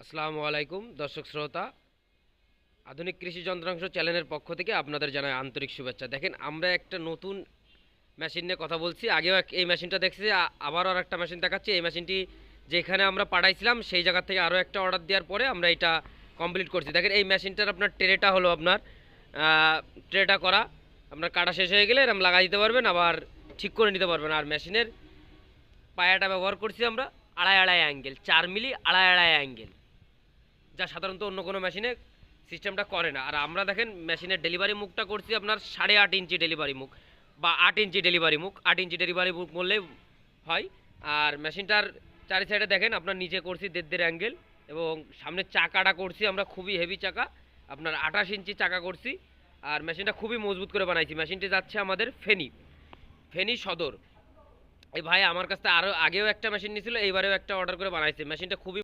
আসসালামু আলাইকুম দর্শক শ্রোতা, আধুনিক কৃষি যন্ত্রাংশ চ্যানেলের পক্ষ থেকে আপনাদের জানাই আন্তরিক শুভেচ্ছা। দেখেন, আমরা একটা নতুন মেশিন নিয়ে কথা বলছি। আগেও এই মেশিনটা দেখছি, আবারও আর একটা মেশিন দেখাচ্ছি। এই মেশিনটি যেখানে আমরা পাঠাইছিলাম সেই জায়গা থেকে আরও একটা অর্ডার দেওয়ার পরে আমরা এটা কমপ্লিট করছি। দেখেন, এই মেশিনটার আপনার ট্রেটা হলো আপনার ট্রেটা করা, আপনার কাটা শেষ হয়ে গেলে এরকম লাগাই দিতে পারবেন, আবার ঠিক করে নিতে পারবেন। আর মেশিনের পায়াটা ব্যবহার করছি আমরা আড়াই আড়াই অ্যাঙ্গেল, 4 মিলি আড়াই আড়াই অ্যাঙ্গেল, যা সাধারণত অন্য কোনো মেশিনে সিস্টেমটা করে না। আর আমরা দেখেন মেশিনের ডেলিভারি মুখটা করছি আপনার 8.5 ইঞ্চি ডেলিভারি মুখ বা 8 ইঞ্চি ডেলিভারি মুখ, 8 ইঞ্চি ডেলিভারি মুখ বললে হয়। আর মেশিনটার চারি সাইডে দেখেন আপনার নিচে করছি 1.5 অ্যাঙ্গেল, এবং সামনের চাকাটা করছি আমরা খুবই হেভি চাকা, আপনার 28 ইঞ্চি চাকা করছি। আর মেশিনটা খুবই মজবুত করে বানাইছি। মেশিনটি যাচ্ছে আমাদের ফেনী, ফেনী সদর। এই ভাই আমার কাছে আরও আগেও একটা মেশিন নিয়েছিল, এইবারেও একটা অর্ডার করে বানাইছে। মেশিনটা খুবই